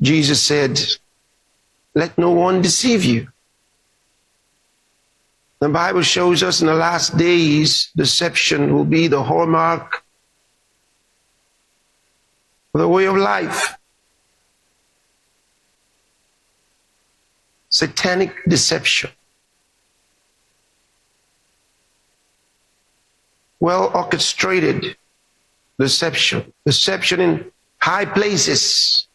Jesus said, let no one deceive you. The Bible shows us in the last days, deception will be the hallmark of the way of life. Satanic deception. Well orchestrated deception. Deception in high places.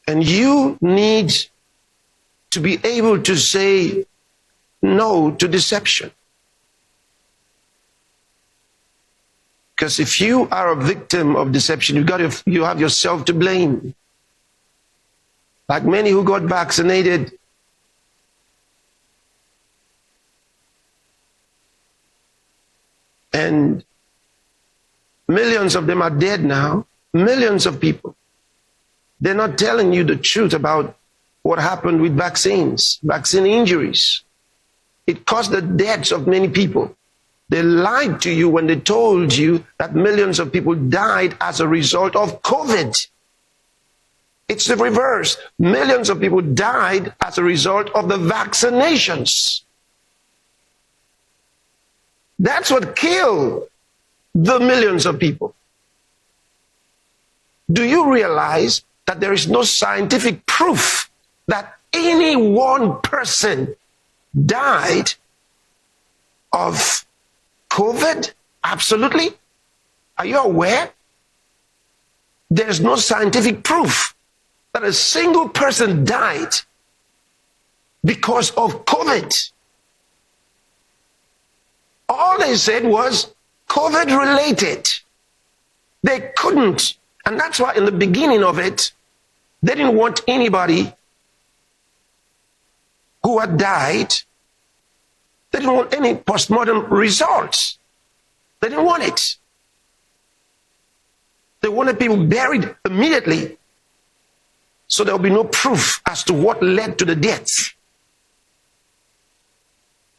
And you need to be able to say no to deception. Because if you are a victim of deception, you have yourself to blame. Like many who got vaccinated, and millions of them are dead now, millions of people. They're not telling you the truth about what happened with vaccines, vaccine injuries. It caused the deaths of many people. They lied to you when they told you that millions of people died as a result of COVID. It's the reverse. Millions of people died as a result of the vaccinations. That's what killed the millions of people. Do you realize that there is no scientific proof that any one person died of COVID? Absolutely. Are you aware? There's no scientific proof that a single person died because of COVID. All they said was COVID related. They couldn't. And that's why in the beginning of it, they didn't want anybody who had died. They didn't want any postmortem results. They didn't want it. They wanted people buried immediately, so there will be no proof as to what led to the deaths.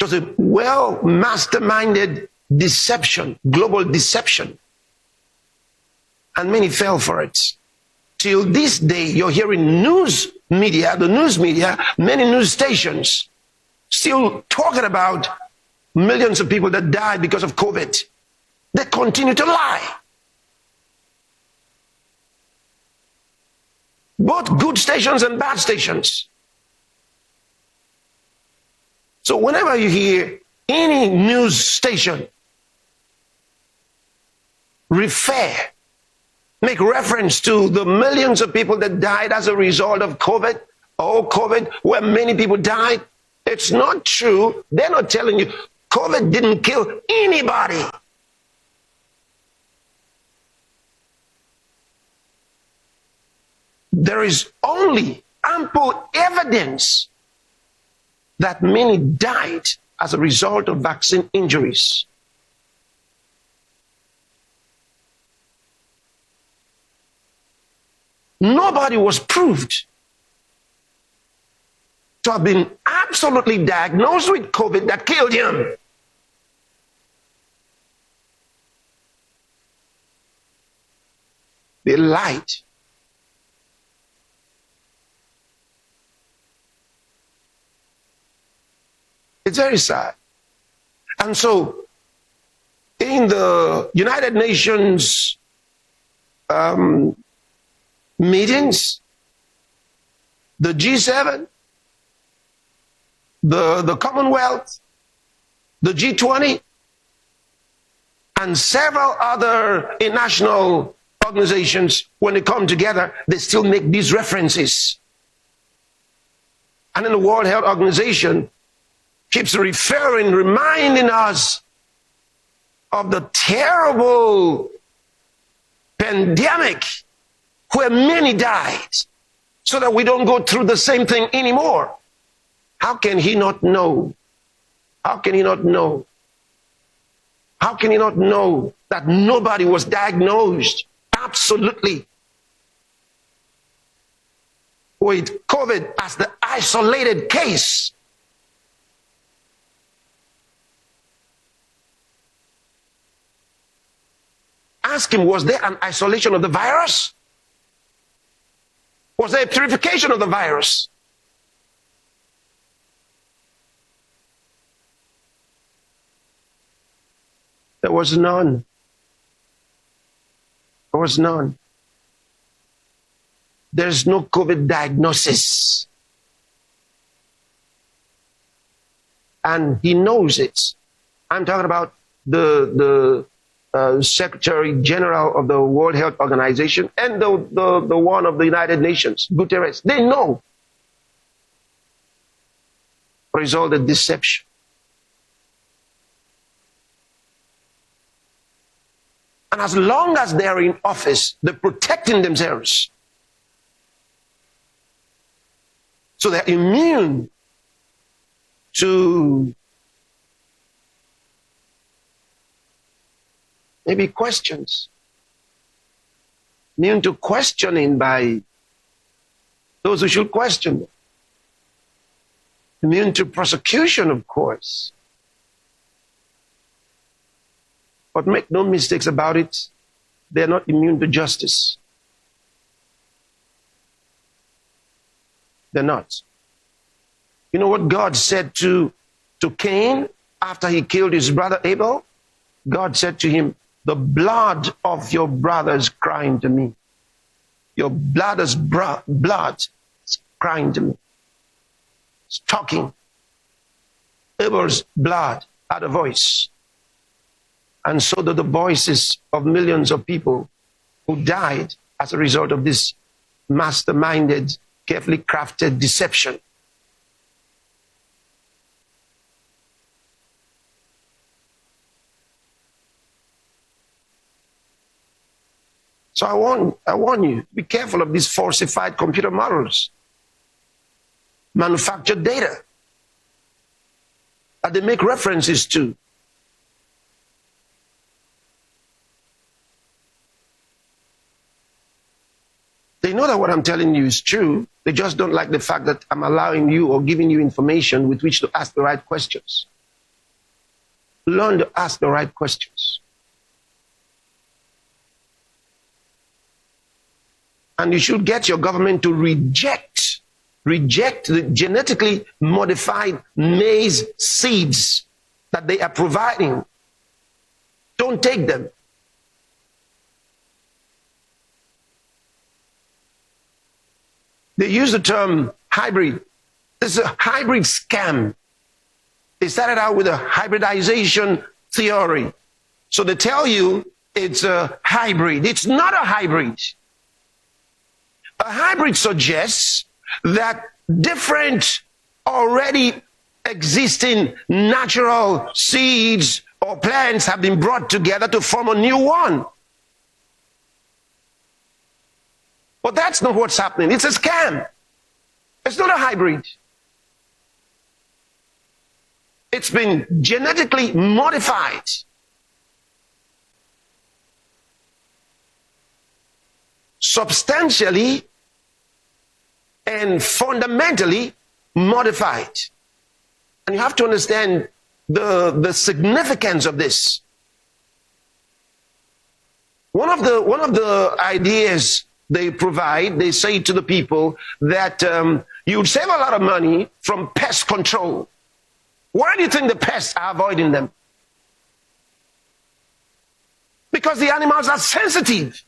It was a well masterminded deception, global deception. And many fell for it. Till this day, you're hearing news media, the news media, many news stations, still talking about millions of people that died because of COVID. They continue to lie. Both good stations and bad stations. So whenever you hear any news station make reference to the millions of people that died as a result of COVID, where many people died, it's not true. They're not telling you COVID didn't kill anybody. There is only ample evidence that many died as a result of vaccine injuries. Nobody was proved to have been absolutely diagnosed with COVID that killed him. They lied. It's very sad. And so, in the United Nations meetings, the G7, the Commonwealth, the G20, and several other international organizations, when they come together, they still make these references. And in the World Health Organization, keeps reminding us of the terrible pandemic where many died, so that we don't go through the same thing anymore. How can he not know? How can he not know? How can he not know that nobody was diagnosed absolutely with COVID as the isolated case? ask him, was there an isolation of the virus? Was there a purification of the virus? There was none. There was none. There's no COVID diagnosis. And he knows it. I'm talking about the Secretary General of the World Health Organization and the one of the United Nations, Guterres. They know. But it's all the deception. And as long as they're in office, they're protecting themselves. So they're immune to maybe questions. Immune to questioning by those who should question them. Immune to prosecution, of course. But make no mistakes about it, they're not immune to justice. They're not. You know what God said to Cain after he killed his brother Abel? God said to him, the blood of your brother is crying to me. Your brother's blood is crying to me. It's talking. Abel's blood had a voice. And so do the voices of millions of people who died as a result of this masterminded, carefully crafted deception. So I warn you, be careful of these falsified computer models, manufactured data that they make references to. They know that what I'm telling you is true. They just don't like the fact that I'm allowing you or giving you information with which to ask the right questions. Learn to ask the right questions. And you should get your government to reject the genetically modified maize seeds that they are providing. Don't take them. They use the term hybrid. This is a hybrid scam. They started out with a hybridization theory. So they tell you it's a hybrid. It's not a hybrid. A hybrid suggests that different already existing natural seeds or plants have been brought together to form a new one. But that's not what's happening. It's a scam. It's not a hybrid. It's been genetically modified. Substantially and fundamentally modified. And you have to understand the significance of this. One of the ideas they provide, they say to the people that you would save a lot of money from pest control. Why do you think the pests are avoiding them? Because the animals are sensitive.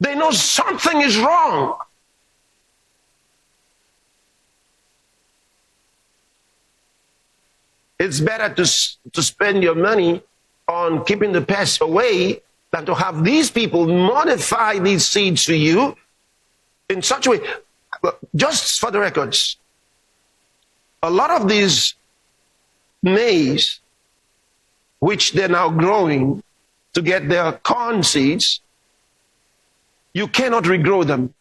They know something is wrong. It's better to spend your money on keeping the pests away than to have these people modify these seeds for you in such a way. Just for the records, a lot of these maize, which they're now growing to get their corn seeds, you cannot regrow them.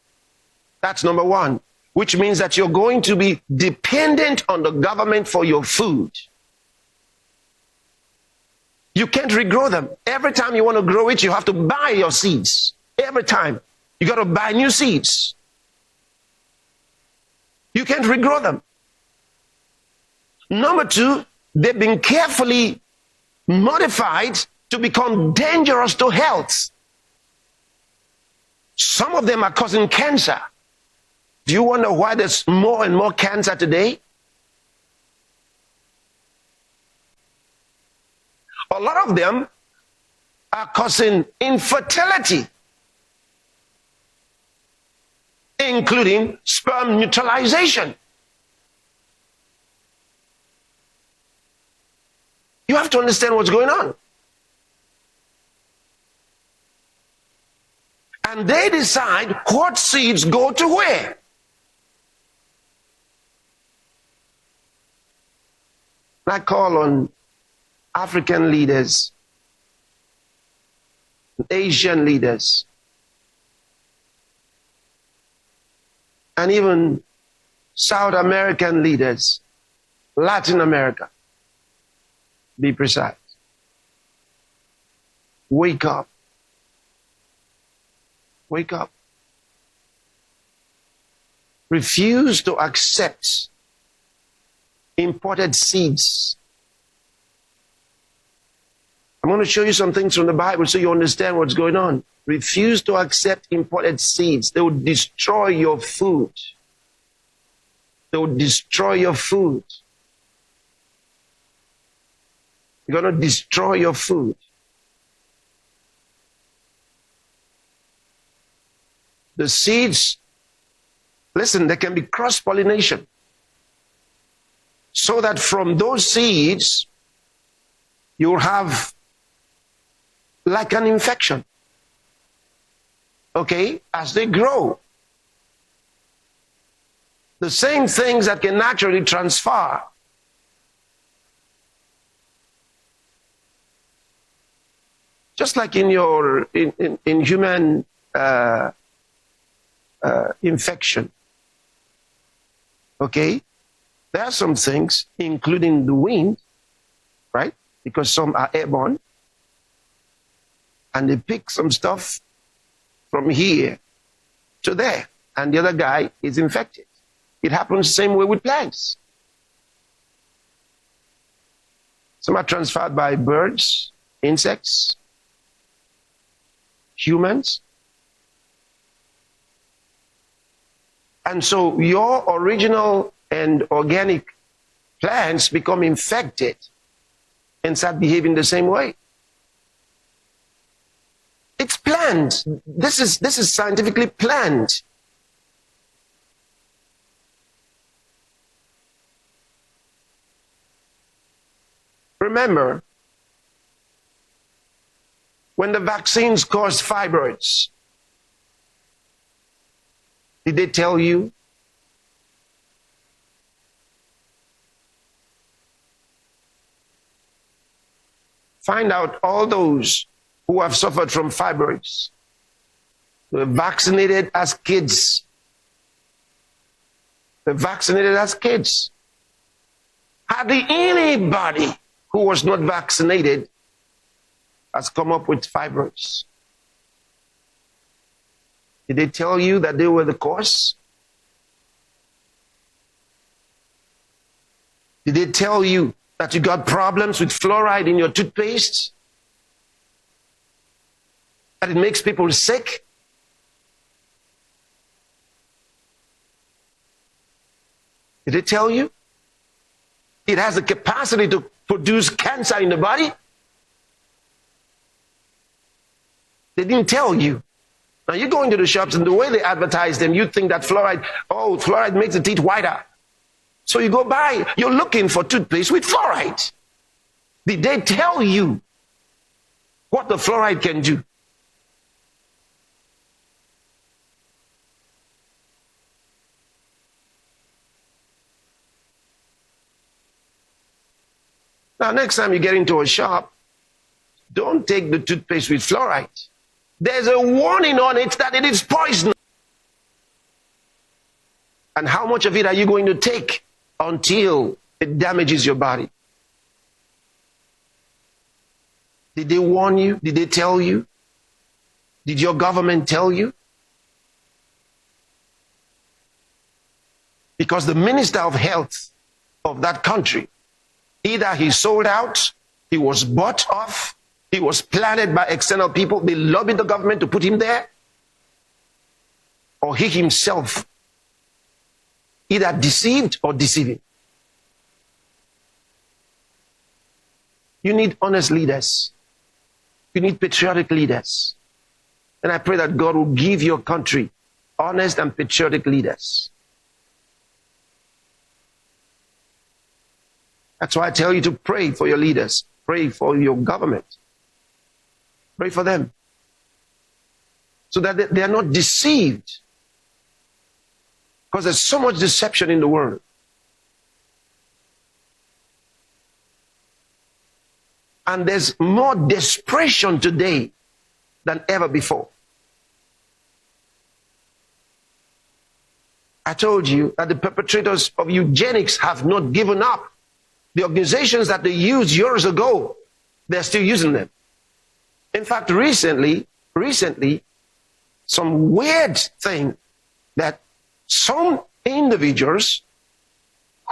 That's number one, which means that you're going to be dependent on the government for your food. You can't regrow them. Every time you want to grow it, you have to buy your seeds. Every time. You got to buy new seeds. You can't regrow them. Number two, they've been carefully modified to become dangerous to health. Some of them are causing cancer. Do you wonder why there's more and more cancer today? A lot of them are causing infertility, including sperm neutralization. You have to understand what's going on. And they decide what seeds go to where. I call on African leaders, Asian leaders, and even South American leaders, Latin America. Be precise. Wake up. Wake up. Refuse to accept imported seeds. I'm going to show you some things from the Bible so you understand what's going on. Refuse to accept imported seeds. They will destroy your food. They will destroy your food. You're going to destroy your food. The seeds, listen, there can be cross-pollination. So that from those seeds, you'll have like an infection. Okay? As they grow. The same things that can naturally transfer. Just like in your in human infection. Okay? There are some things, including the wind, right? Because some are airborne. And they pick some stuff from here to there. And the other guy is infected. It happens the same way with plants. Some are transferred by birds, insects, humans. And so your original and organic plants become infected and start behaving the same way. It's planned. This is scientifically planned. Remember, when the vaccines caused fibroids, did they tell you? Find out all those who have suffered from fibroids, were vaccinated as kids. They're vaccinated as kids. Hardly anybody who was not vaccinated has come up with fibroids. Did they tell you that they were the cause? Did they tell you that you got problems with fluoride in your toothpaste? That it makes people sick? Did they tell you? It has the capacity to produce cancer in the body? They didn't tell you. Now you go into the shops and the way they advertise them, you think that fluoride makes the teeth whiter. So you go buy, you're looking for toothpaste with fluoride. Did they tell you what the fluoride can do? Now, next time you get into a shop, don't take the toothpaste with fluoride. There's a warning on it that it is poison. And how much of it are you going to take until it damages your body? Did they warn you? Did they tell you? Did your government tell you? Because the Minister of Health of that country, either he sold out, he was bought off, He was planted by external people. They lobbied the government to put him there. Or he himself either deceived or deceiving. You need honest leaders. You need patriotic leaders. And I pray that God will give your country honest and patriotic leaders. That's why I tell you to pray for your leaders. Pray for your government. Pray for them. So that they are not deceived. Because there's so much deception in the world. And there's more desperation today than ever before. I told you that the perpetrators of eugenics have not given up. The organizations that they used years ago, they're still using them. In fact, recently, some weird thing that some individuals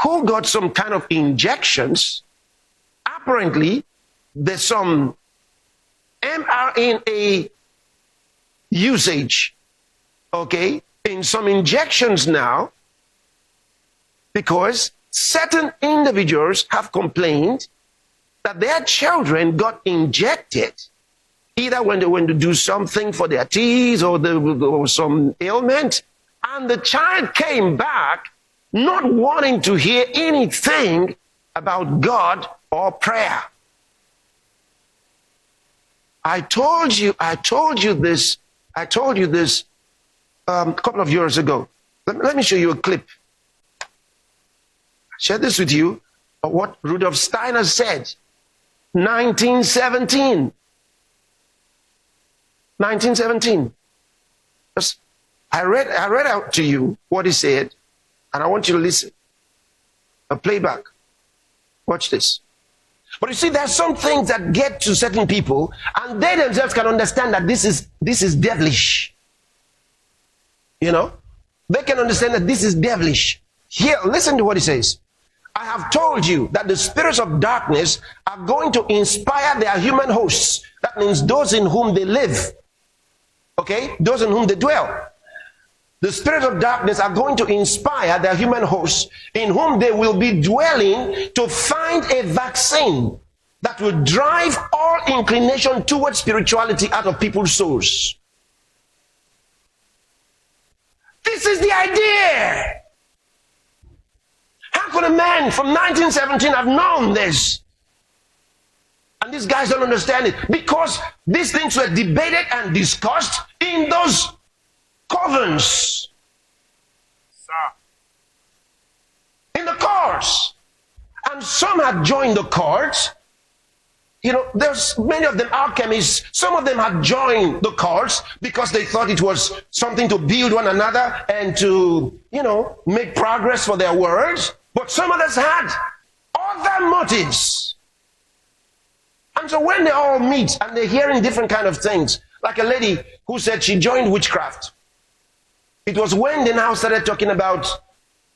who got some kind of injections, apparently there's some mRNA usage, okay, in some injections now, because certain individuals have complained that their children got injected either when they went to do something for their teeth or some ailment, and the child came back not wanting to hear anything about God or prayer. I told you this a couple of years ago. Let me show you a clip. I shared this with you of what Rudolf Steiner said. 1917. I read out to you what he said, and I want you to listen. A playback. Watch this. But you see, there are some things that get to certain people, and they themselves can understand that this is devilish. You know? They can understand that this is devilish. Here, listen to what he says. I have told you that the spirits of darkness are going to inspire their human hosts. That means those in whom they live. Okay? Those in whom they dwell. The spirits of darkness are going to inspire their human hosts in whom they will be dwelling to find a vaccine that will drive all inclination towards spirituality out of people's souls. This is the idea. How could a man from 1917 have known this? And these guys don't understand it. Because these things were debated and discussed in those covens. In the courts. And some had joined the courts. You know, there's many of them alchemists. Some of them had joined the courts because they thought it was something to build one another and to, you know, make progress for their words. But some others had other motives. And so when they all meet and they're hearing different kind of things, like a lady who said she joined witchcraft. It was when they now started talking about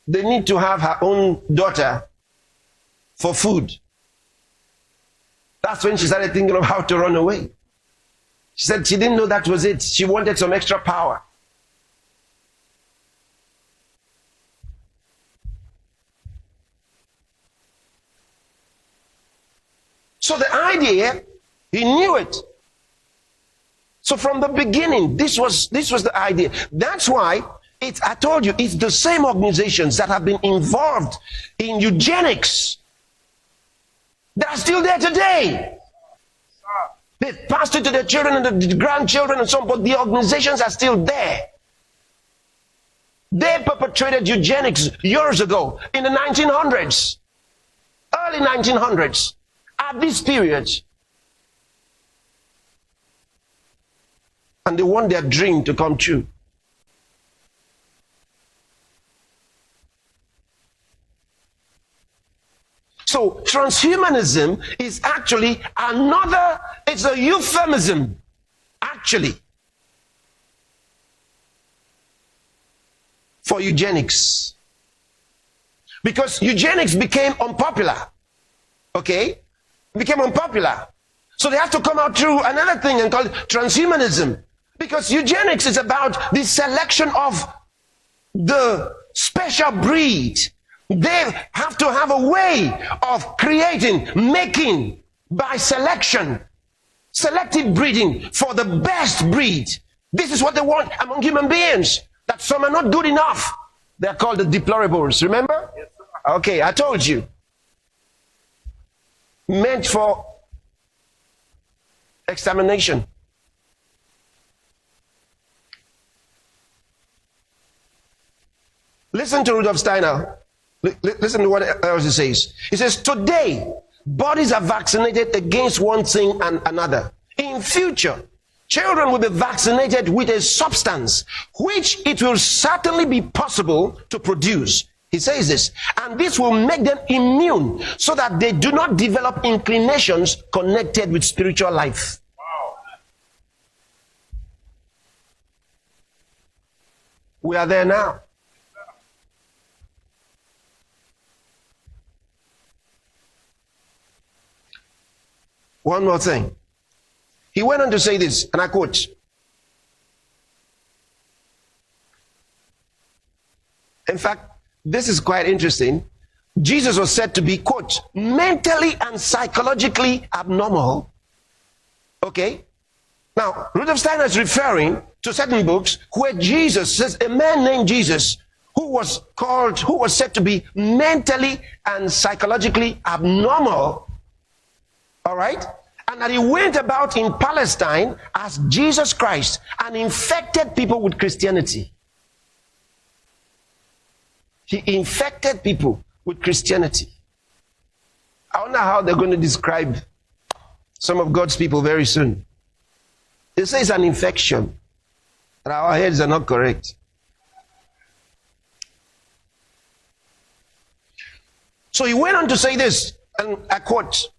they need to have her own daughter for food. That's when she started thinking of how to run away. She said she didn't know that was it. She wanted some extra power. So the idea, he knew it. So from the beginning, this was the idea. That's why I told you, it's the same organizations that have been involved in eugenics that are still there today. They've passed it to their children and the grandchildren and so on, but the organizations are still there. They perpetrated eugenics years ago in the 1900s, early 1900s. At this period, and they want their dream to come true. So transhumanism is actually it's a euphemism, actually, for eugenics. Because eugenics became unpopular, okay? Became unpopular. So they have to come out through another thing and call it transhumanism. Because eugenics is about the selection of the special breed. They have to have a way of creating, making by selection, selective breeding for the best breed. This is what they want among human beings. That some are not good enough. They're called the deplorables. Remember? Yes, sir. Okay, I told you. Meant for extermination. Listen to Rudolf Steiner. Listen to what else he says. He says, today, bodies are vaccinated against one thing and another. In future, children will be vaccinated with a substance which it will certainly be possible to produce. He says this, and this will make them immune so that they do not develop inclinations connected with spiritual life. Wow. We are there now. One more thing. He went on to say this, and I quote, in fact, this is quite interesting. Jesus was said to be, quote, mentally and psychologically abnormal. Okay? Now, Rudolf Steiner is referring to certain books where Jesus says a man named Jesus who was said to be mentally and psychologically abnormal. All right? And that he went about in Palestine as Jesus Christ and infected people with Christianity. He infected people with Christianity. I wonder how they're going to describe some of God's people very soon. They say it's an infection, and our heads are not correct. So he went on to say this, and I quote,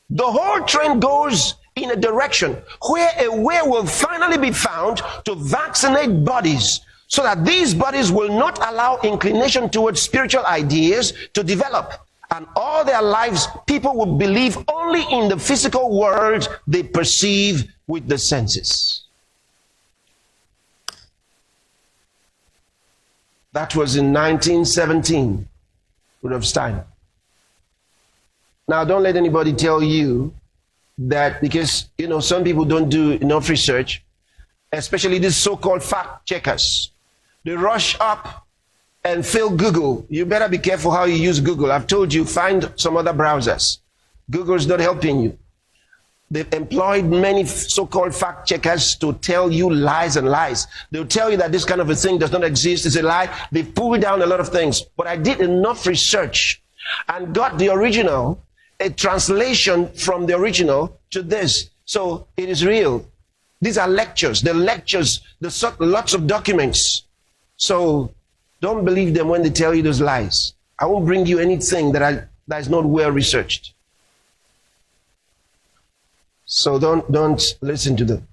the whole trend goes in a direction where a way will finally be found to vaccinate bodies so that these bodies will not allow inclination towards spiritual ideas to develop. And all their lives, people will believe only in the physical world they perceive with the senses. That was in 1917, Rudolf Steiner. Now, don't let anybody tell you that because, some people don't do enough research, especially these so-called fact checkers. They rush up and fill Google. You better be careful how you use Google. I've told you, find some other browsers. Google's not helping you. They've employed many so-called fact checkers to tell you lies and lies. They'll tell you that this kind of a thing does not exist. It's a lie. They pull down a lot of things. But I did enough research and got the original, a translation from the original to this. So it is real. These are lectures. The lectures, lots of documents. So don't believe them when they tell you those lies. I won't bring you anything that is not well researched. So don't listen to them.